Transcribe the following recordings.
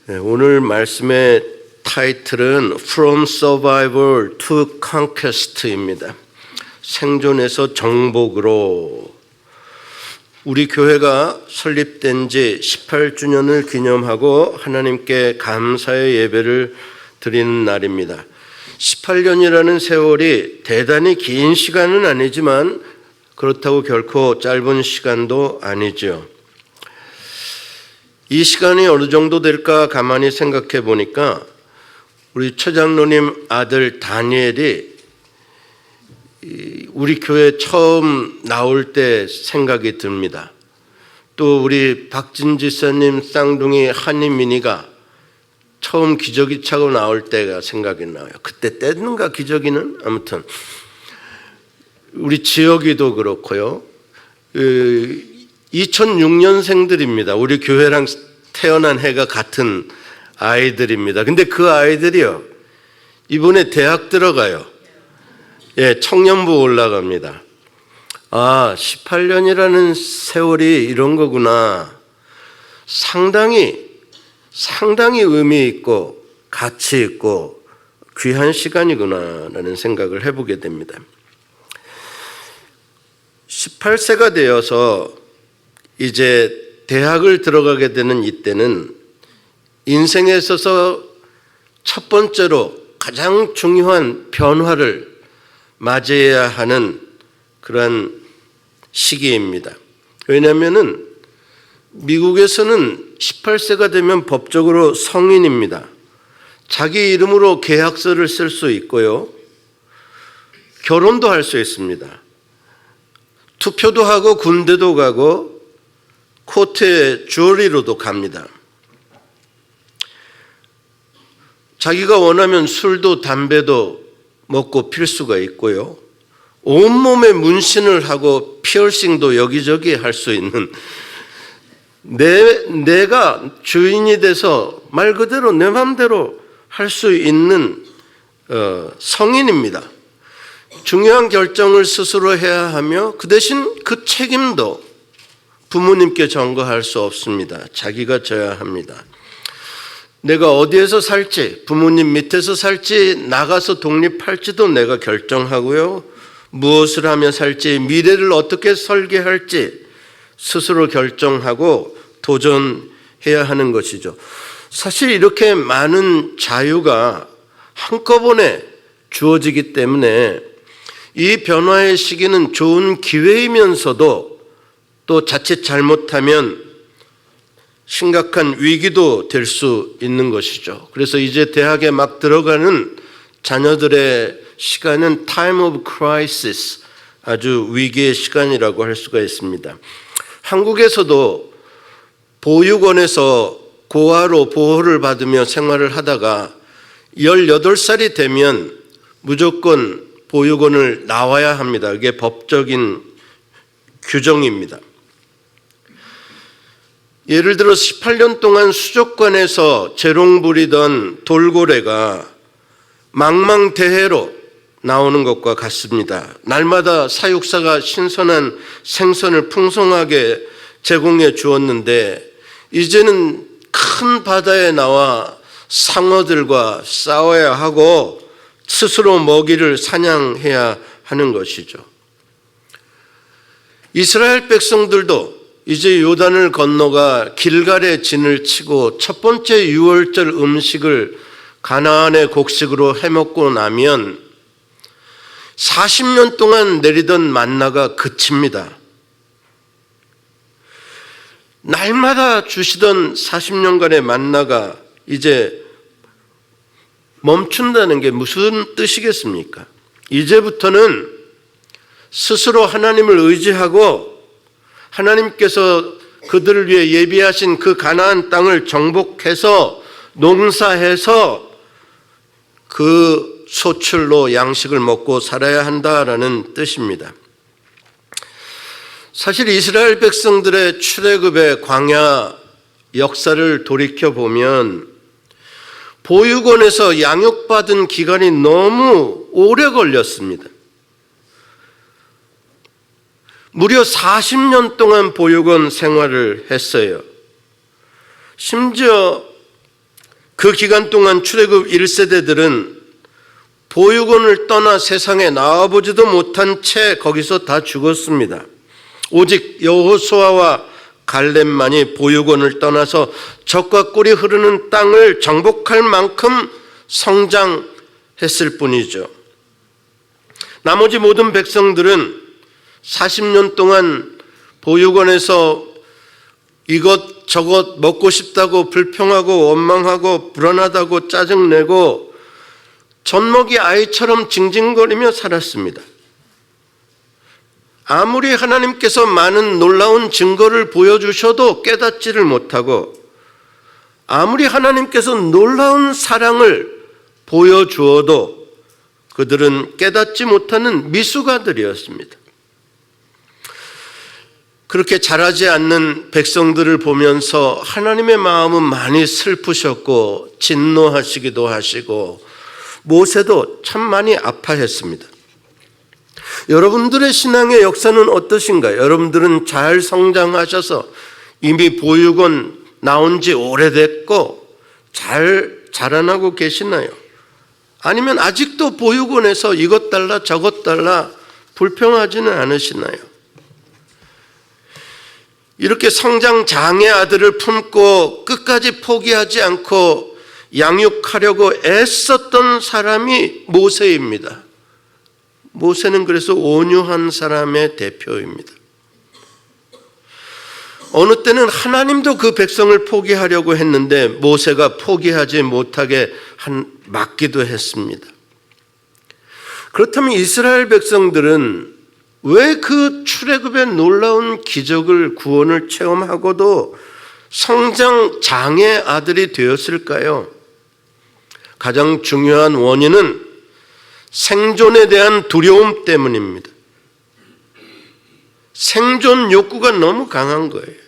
오늘 말씀의 타이틀은 From Survival to Conquest입니다. 생존에서 정복으로. 우리 교회가 설립된 지 18주년을 기념하고 하나님께 감사의 예배를 드리는 날입니다. 18년이라는 세월이 대단히 긴 시간은 아니지만 그렇다고 결코 짧은 시간도 아니죠. 이 시간이 어느 정도 될까 가만히 생각해 보니까 우리 처장로님 아들 다니엘이 우리 교회 처음 나올 때 생각이 듭니다. 또 우리 박진 지사님 쌍둥이 한이민이가 처음 기저귀 차고 나올 때가 생각이 나요. 그때 뗐는가 기저귀는? 아무튼 우리 지역이도 그렇고요. 2006년생들입니다. 우리 교회랑 태어난 해가 같은 아이들입니다. 근데 그 아이들이요, 이번에 대학 들어가요. 청년부 올라갑니다. 18년이라는 세월이 이런 거구나. 상당히 의미 있고 가치 있고 귀한 시간이구나라는 생각을 해보게 됩니다. 18세가 되어서 이제 대학을 들어가게 되는 이때는 인생에 있어서 첫 번째로 가장 중요한 변화를 맞이해야 하는 그런 시기입니다. 왜냐하면 미국에서는 18세가 되면 법적으로 성인입니다. 자기 이름으로 계약서를 쓸 수 있고요, 결혼도 할 수 있습니다. 투표도 하고 군대도 가고 코트에 주얼리로도 갑니다. 자기가 원하면 술도 담배도 먹고 필 수가 있고요, 온몸에 문신을 하고 피어싱도 여기저기 할 수 있는, 내가 주인이 돼서 말 그대로 내 마음대로 할 수 있는 성인입니다. 중요한 결정을 스스로 해야 하며 그 대신 그 책임도 부모님께 전가할 수 없습니다. 자기가 져야 합니다. 내가 어디에서 살지, 부모님 밑에서 살지, 나가서 독립할지도 내가 결정하고요, 무엇을 하며 살지, 미래를 어떻게 설계할지 스스로 결정하고 도전해야 하는 것이죠. 사실 이렇게 많은 자유가 한꺼번에 주어지기 때문에 이 변화의 시기는 좋은 기회이면서도 또 자칫 잘못하면 심각한 위기도 될 수 있는 것이죠. 그래서 이제 대학에 막 들어가는 자녀들의 시간은 time of crisis, 아주 위기의 시간이라고 할 수가 있습니다. 한국에서도 보육원에서 고아로 보호를 받으며 생활을 하다가 18살이 되면 무조건 보육원을 나와야 합니다. 이게 법적인 규정입니다. 예를 들어 18년 동안 수족관에서 재롱 부리던 돌고래가 망망대해로 나오는 것과 같습니다. 날마다 사육사가 신선한 생선을 풍성하게 제공해 주었는데 이제는 큰 바다에 나와 상어들과 싸워야 하고 스스로 먹이를 사냥해야 하는 것이죠. 이스라엘 백성들도 이제 요단을 건너가 길갈에 진을 치고 첫 번째 유월절 음식을 가나안의 곡식으로 해먹고 나면 40년 동안 내리던 만나가 그칩니다. 날마다 주시던 40년간의 만나가 이제 멈춘다는 게 무슨 뜻이겠습니까? 이제부터는 스스로 하나님을 의지하고 하나님께서 그들을 위해 예비하신 그 가나안 땅을 정복해서 농사해서 그 소출로 양식을 먹고 살아야 한다라는 뜻입니다. 사실 이스라엘 백성들의 출애굽의 광야 역사를 돌이켜보면 보육원에서 양육받은 기간이 너무 오래 걸렸습니다. 무려 40년 동안 보육원 생활을 했어요. 심지어 그 기간 동안 출애굽 1세대들은 보육원을 떠나 세상에 나와보지도 못한 채 거기서 다 죽었습니다. 오직 여호수아와 갈렙만이 보육원을 떠나서 젖과 꿀이 흐르는 땅을 정복할 만큼 성장했을 뿐이죠. 나머지 모든 백성들은 40년 동안 보육원에서 이것저것 먹고 싶다고 불평하고 원망하고 불안하다고 짜증내고 젖먹이 아이처럼 징징거리며 살았습니다. 아무리 하나님께서 많은 놀라운 증거를 보여주셔도 깨닫지를 못하고, 아무리 하나님께서 놀라운 사랑을 보여주어도 그들은 깨닫지 못하는 미숙아들이었습니다. 그렇게 자라지 않는 백성들을 보면서 하나님의 마음은 많이 슬프셨고 진노하시기도 하시고 모세도 참 많이 아파했습니다. 여러분들의 신앙의 역사는 어떠신가요? 여러분들은 잘 성장하셔서 이미 보육원 나온 지 오래됐고 잘 자라나고 계시나요? 아니면 아직도 보육원에서 이것 달라 저것 달라 불평하지는 않으시나요? 이렇게 성장 장애 아들을 품고 끝까지 포기하지 않고 양육하려고 애썼던 사람이 모세입니다. 모세는 그래서 온유한 사람의 대표입니다. 어느 때는 하나님도 그 백성을 포기하려고 했는데 모세가 포기하지 못하게 막기도 했습니다. 그렇다면 이스라엘 백성들은 왜 그 출애굽의 놀라운 기적을 구원을 체험하고도 성장 장애 아들이 되었을까요? 가장 중요한 원인은 생존에 대한 두려움 때문입니다. 생존 욕구가 너무 강한 거예요.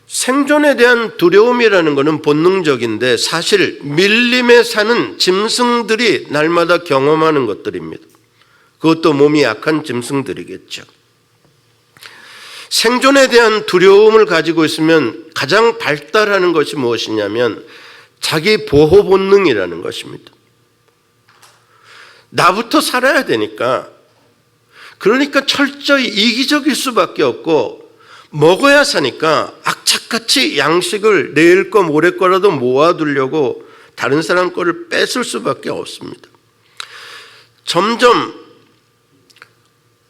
생존에 대한 두려움이라는 것은 본능적인데 사실 밀림에 사는 짐승들이 날마다 경험하는 것들입니다. 그것도 몸이 약한 짐승들이겠죠. 생존에 대한 두려움을 가지고 있으면 가장 발달하는 것이 무엇이냐면 자기 보호 본능이라는 것입니다. 나부터 살아야 되니까, 그러니까 철저히 이기적일 수밖에 없고 먹어야 사니까 악착같이 양식을 내일 거 모레 거라도 모아두려고 다른 사람 거를 뺏을 수밖에 없습니다. 점점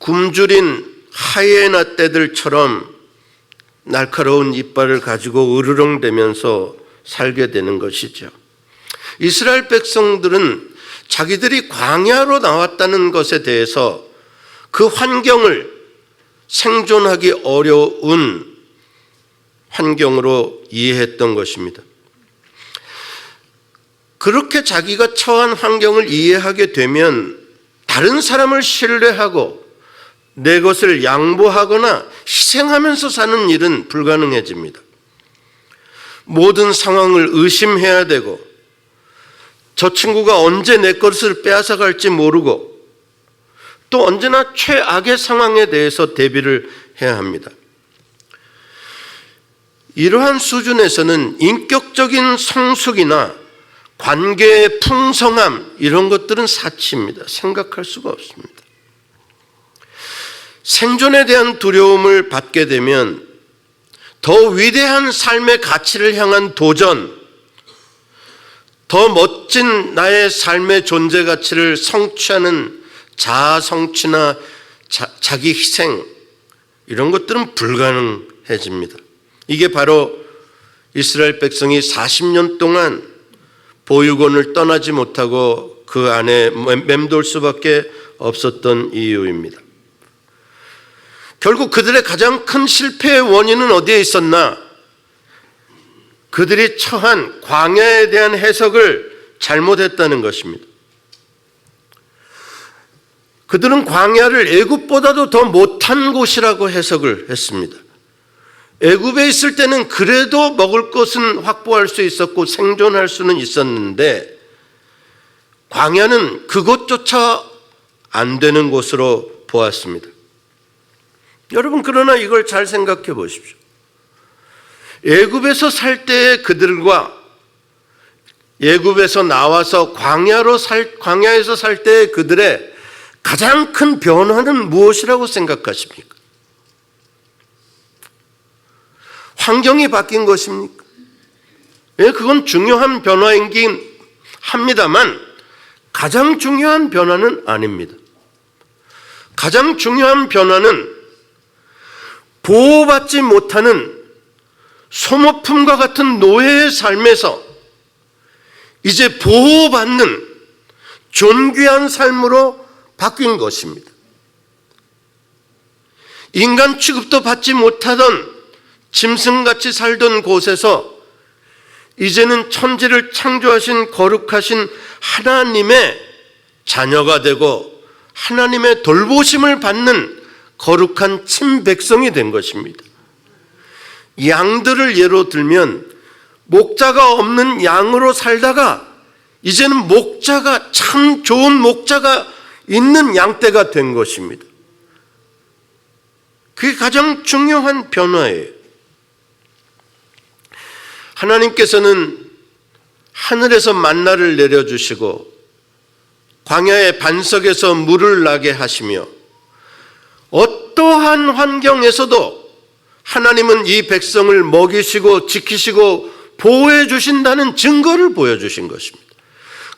굶주린 하이에나 떼들처럼 날카로운 이빨을 가지고 으르렁대면서 살게 되는 것이죠. 이스라엘 백성들은 자기들이 광야로 나왔다는 것에 대해서 그 환경을 생존하기 어려운 환경으로 이해했던 것입니다. 그렇게 자기가 처한 환경을 이해하게 되면 다른 사람을 신뢰하고 내 것을 양보하거나 희생하면서 사는 일은 불가능해집니다. 모든 상황을 의심해야 되고 저 친구가 언제 내 것을 빼앗아 갈지 모르고 또 언제나 최악의 상황에 대해서 대비를 해야 합니다. 이러한 수준에서는 인격적인 성숙이나 관계의 풍성함 이런 것들은 사치입니다. 생각할 수가 없습니다. 생존에 대한 두려움을 받게 되면 더 위대한 삶의 가치를 향한 도전, 더 멋진 나의 삶의 존재 가치를 성취하는 자아 성취나 자기 희생 이런 것들은 불가능해집니다. 이게 바로 이스라엘 백성이 40년 동안 보육원을 떠나지 못하고 그 안에 맴돌 수밖에 없었던 이유입니다. 결국 그들의 가장 큰 실패의 원인은 어디에 있었나? 그들이 처한 광야에 대한 해석을 잘못했다는 것입니다. 그들은 광야를 애굽보다도 더 못한 곳이라고 해석을 했습니다. 애굽에 있을 때는 그래도 먹을 것은 확보할 수 있었고 생존할 수는 있었는데 광야는 그것조차 안 되는 곳으로 보았습니다. 여러분, 그러나 이걸 잘 생각해 보십시오. 애굽에서 살 때의 그들과 애굽에서 나와서 광야에서 살 때 그들의 가장 큰 변화는 무엇이라고 생각하십니까? 환경이 바뀐 것입니까? 그건 중요한 변화이긴 합니다만 가장 중요한 변화는 아닙니다. 가장 중요한 변화는 보호받지 못하는 소모품과 같은 노예의 삶에서 이제 보호받는 존귀한 삶으로 바뀐 것입니다. 인간 취급도 받지 못하던 짐승같이 살던 곳에서 이제는 천지를 창조하신 거룩하신 하나님의 자녀가 되고 하나님의 돌보심을 받는 거룩한 친백성이 된 것입니다. 양들을 예로 들면 목자가 없는 양으로 살다가 이제는 목자가 참 좋은 목자가 있는 양떼가 된 것입니다. 그게 가장 중요한 변화예요. 하나님께서는 하늘에서 만나를 내려주시고 광야의 반석에서 물을 나게 하시며 어떠한 환경에서도 하나님은 이 백성을 먹이시고 지키시고 보호해 주신다는 증거를 보여주신 것입니다.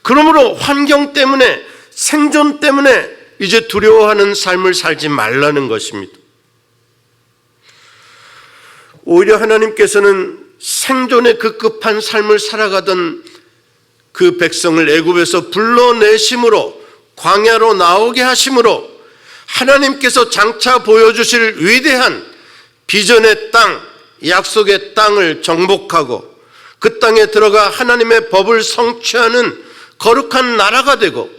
그러므로 환경 때문에 생존 때문에 이제 두려워하는 삶을 살지 말라는 것입니다. 오히려 하나님께서는 생존에 급급한 삶을 살아가던 그 백성을 애굽에서 불러내심으로 광야로 나오게 하심으로 하나님께서 장차 보여주실 위대한 비전의 땅, 약속의 땅을 정복하고 그 땅에 들어가 하나님의 법을 성취하는 거룩한 나라가 되고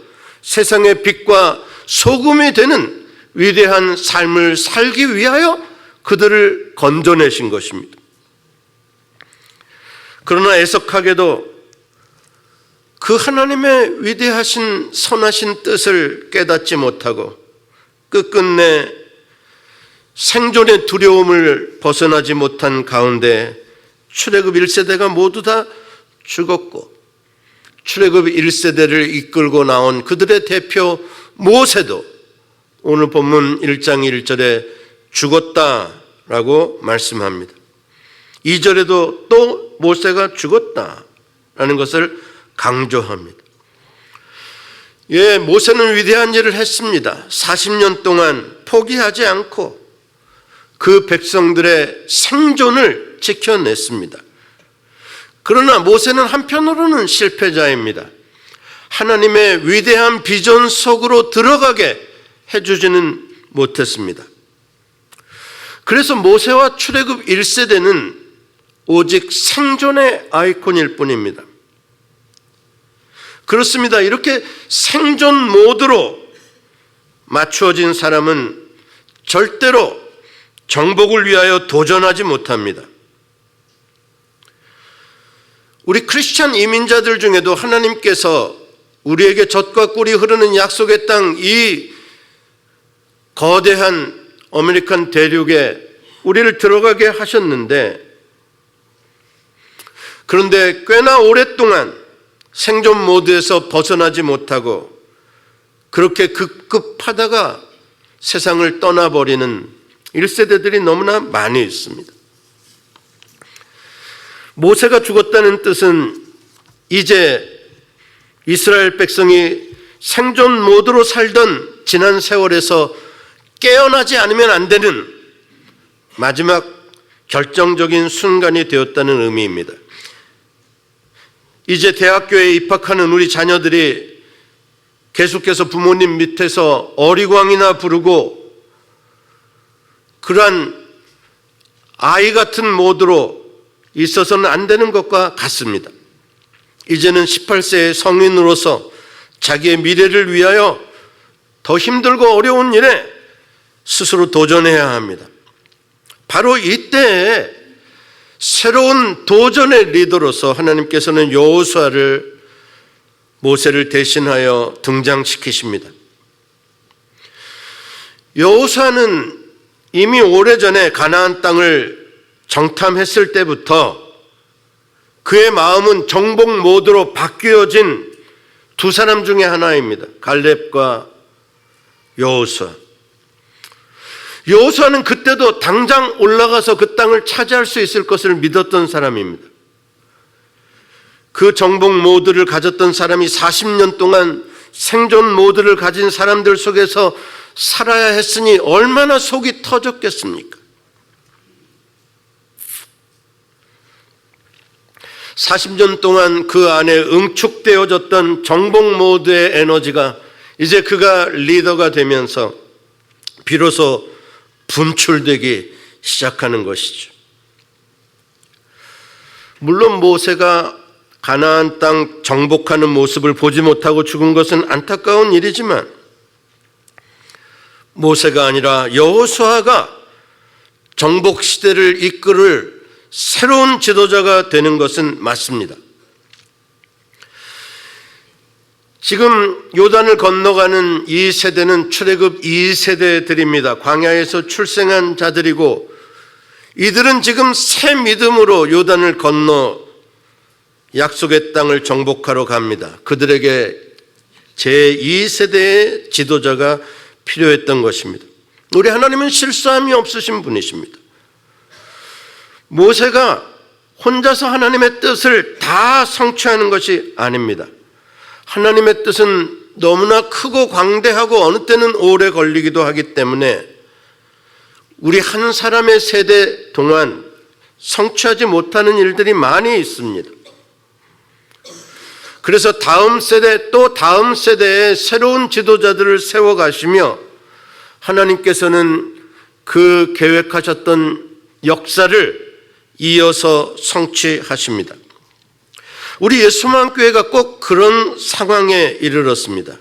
세상의 빛과 소금이 되는 위대한 삶을 살기 위하여 그들을 건져내신 것입니다. 그러나 애석하게도 그 하나님의 위대하신 선하신 뜻을 깨닫지 못하고 끝끝내 생존의 두려움을 벗어나지 못한 가운데 출애굽 1세대가 모두 다 죽었고 출애굽 1세대를 이끌고 나온 그들의 대표 모세도 오늘 본문 1장 1절에 죽었다라고 말씀합니다. 2절에도 또 모세가 죽었다라는 것을 강조합니다. 모세는 위대한 일을 했습니다. 40년 동안 포기하지 않고 그 백성들의 생존을 지켜냈습니다. 그러나 모세는 한편으로는 실패자입니다. 하나님의 위대한 비전 속으로 들어가게 해주지는 못했습니다. 그래서 모세와 출애굽 1세대는 오직 생존의 아이콘일 뿐입니다. 그렇습니다. 이렇게 생존 모드로 맞추어진 사람은 절대로 정복을 위하여 도전하지 못합니다. 우리 크리스찬 이민자들 중에도 하나님께서 우리에게 젖과 꿀이 흐르는 약속의 땅, 이 거대한 아메리칸 대륙에 우리를 들어가게 하셨는데, 그런데 꽤나 오랫동안 생존 모드에서 벗어나지 못하고 그렇게 급급하다가 세상을 떠나버리는 1세대들이 너무나 많이 있습니다. 모세가 죽었다는 뜻은 이제 이스라엘 백성이 생존 모드로 살던 지난 세월에서 깨어나지 않으면 안 되는 마지막 결정적인 순간이 되었다는 의미입니다. 이제 대학교에 입학하는 우리 자녀들이 계속해서 부모님 밑에서 어리광이나 부르고 그러한 아이 같은 모드로 있어서는 안 되는 것과 같습니다. 이제는 18세의 성인으로서 자기의 미래를 위하여 더 힘들고 어려운 일에 스스로 도전해야 합니다. 바로 이때에 새로운 도전의 리더로서 하나님께서는 여호수아를 모세를 대신하여 등장시키십니다. 여호수아는 이미 오래전에 가나안 땅을 정탐했을 때부터 그의 마음은 정복 모드로 바뀌어진 두 사람 중에 하나입니다. 갈렙과 여호수아. 여호수아는 그때도 당장 올라가서 그 땅을 차지할 수 있을 것을 믿었던 사람입니다. 그 정복 모드를 가졌던 사람이 40년 동안 생존 모드를 가진 사람들 속에서 살아야 했으니 얼마나 속이 터졌겠습니까? 40년 동안 그 안에 응축되어졌던 정복 모드의 에너지가 이제 그가 리더가 되면서 비로소 분출되기 시작하는 것이죠. 물론 모세가 가나안 땅 정복하는 모습을 보지 못하고 죽은 것은 안타까운 일이지만 모세가 아니라 여호수아가 정복 시대를 이끌을 새로운 지도자가 되는 것은 맞습니다. 지금 요단을 건너가는 이 세대는 출애굽 2세대들입니다. 광야에서 출생한 자들이고 이들은 지금 새 믿음으로 요단을 건너 약속의 땅을 정복하러 갑니다. 그들에게 제2세대의 지도자가 필요했던 것입니다. 우리 하나님은 실수함이 없으신 분이십니다. 모세가 혼자서 하나님의 뜻을 다 성취하는 것이 아닙니다. 하나님의 뜻은 너무나 크고 광대하고 어느 때는 오래 걸리기도 하기 때문에 우리 한 사람의 세대 동안 성취하지 못하는 일들이 많이 있습니다. 그래서 다음 세대 또 다음 세대에 새로운 지도자들을 세워가시며 하나님께서는 그 계획하셨던 역사를 이어서 성취하십니다. 우리 예수만교회가 꼭 그런 상황에 이르렀습니다.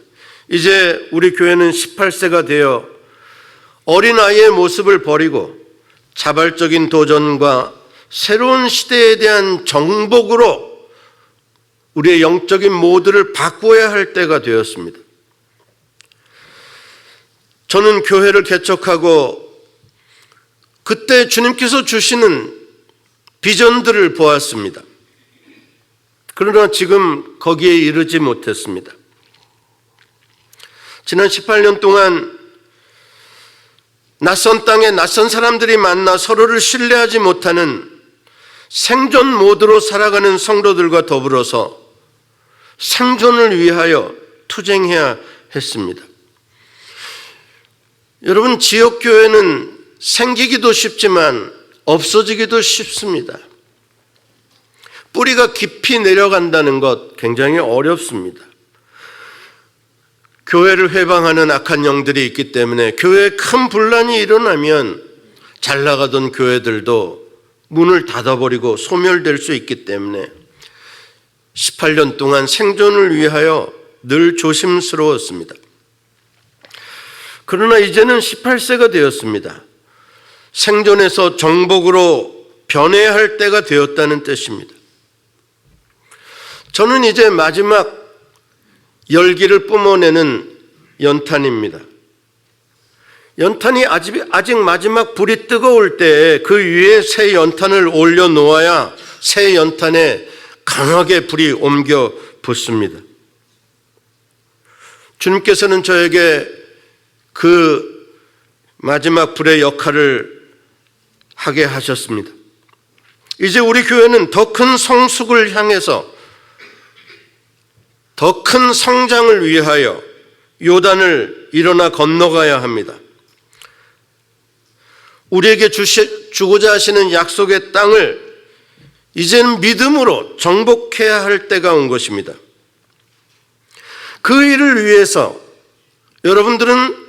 이제 우리 교회는 18세가 되어 어린아이의 모습을 버리고 자발적인 도전과 새로운 시대에 대한 정복으로 우리의 영적인 모드를 바꾸어야 할 때가 되었습니다. 저는 교회를 개척하고 그때 주님께서 주시는 비전들을 보았습니다. 그러나 지금 거기에 이르지 못했습니다. 지난 18년 동안 낯선 땅에 낯선 사람들이 만나 서로를 신뢰하지 못하는 생존 모드로 살아가는 성도들과 더불어서 생존을 위하여 투쟁해야 했습니다. 여러분, 지역교회는 생기기도 쉽지만 없어지기도 쉽습니다. 뿌리가 깊이 내려간다는 것 굉장히 어렵습니다. 교회를 회방하는 악한 영들이 있기 때문에 교회에 큰 분란이 일어나면 잘 나가던 교회들도 문을 닫아버리고 소멸될 수 있기 때문에 18년 동안 생존을 위하여 늘 조심스러웠습니다. 그러나 이제는 18세가 되었습니다. 생존에서 정복으로 변해야 할 때가 되었다는 뜻입니다. 저는 이제 마지막 열기를 뿜어내는 연탄입니다. 연탄이 아직 마지막 불이 뜨거울 때 그 위에 새 연탄을 올려놓아야 새 연탄에 강하게 불이 옮겨 붙습니다. 주님께서는 저에게 그 마지막 불의 역할을 하게 하셨습니다. 이제 우리 교회는 더 큰 성숙을 향해서 더 큰 성장을 위하여 요단을 일어나 건너가야 합니다. 우리에게 주고자 하시는 약속의 땅을 이제는 믿음으로 정복해야 할 때가 온 것입니다. 그 일을 위해서 여러분들은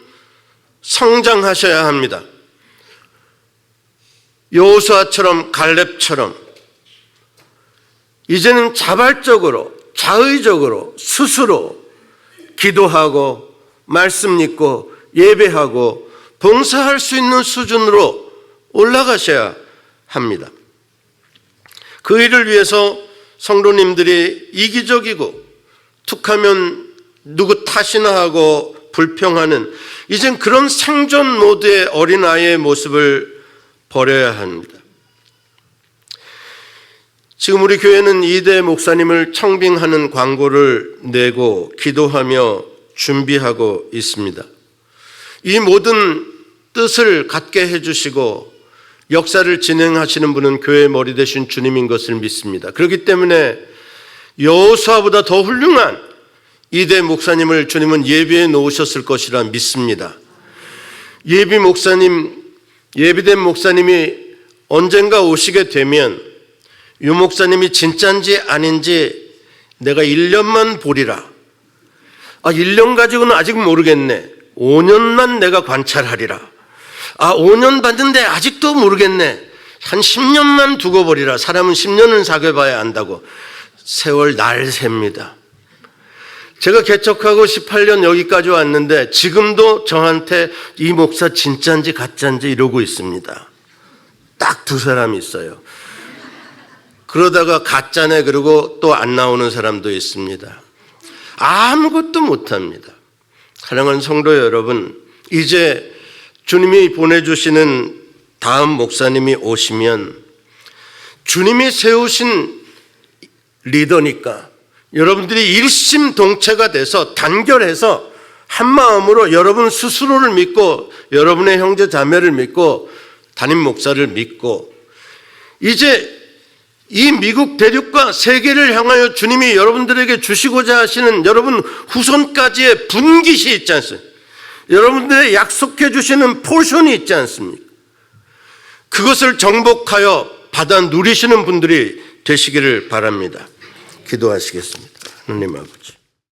성장하셔야 합니다. 여호수아처럼 갈렙처럼 이제는 자발적으로 자의적으로 스스로 기도하고 말씀 읽고 예배하고 봉사할 수 있는 수준으로 올라가셔야 합니다. 그 일을 위해서 성도님들이 이기적이고 툭하면 누구 탓이나 하고 불평하는 이젠 그런 생존 모드의 어린아이의 모습을 버려야 합니다. 지금 우리 교회는 이대 목사님을 청빙하는 광고를 내고 기도하며 준비하고 있습니다. 이 모든 뜻을 갖게 해주시고 역사를 진행하시는 분은 교회의 머리 되신 주님인 것을 믿습니다. 그렇기 때문에 여호수아보다 더 훌륭한 이대 목사님을 주님은 예비해 놓으셨을 것이라 믿습니다. 예비된 목사님이 언젠가 오시게 되면 유 목사님이 진짜인지 아닌지 내가 1년만 보리라. 1년 가지고는 아직 모르겠네. 5년만 내가 관찰하리라. 5년 봤는데 아직도 모르겠네. 한 10년만 두고 보리라. 사람은 10년은 사귀어봐야 안다고. 세월 날 셉니다. 제가 개척하고 18년 여기까지 왔는데 지금도 저한테 이 목사 진짜인지 가짜인지 이러고 있습니다. 딱 두 사람이 있어요. 그러다가 가짜네 그러고 또 안 나오는 사람도 있습니다. 아무것도 못합니다. 사랑하는 성도 여러분, 이제 주님이 보내주시는 다음 목사님이 오시면 주님이 세우신 리더니까 여러분들이 일심동체가 돼서 단결해서 한마음으로 여러분 스스로를 믿고 여러분의 형제 자매를 믿고 담임 목사를 믿고 이제 이 미국 대륙과 세계를 향하여 주님이 여러분들에게 주시고자 하시는 여러분 후손까지의 분깃이 있지 않습니까? 여러분들의 약속해 주시는 포션이 있지 않습니까? 그것을 정복하여 받아 누리시는 분들이 되시기를 바랍니다. 기도하시겠습니다. 하나님 아버지,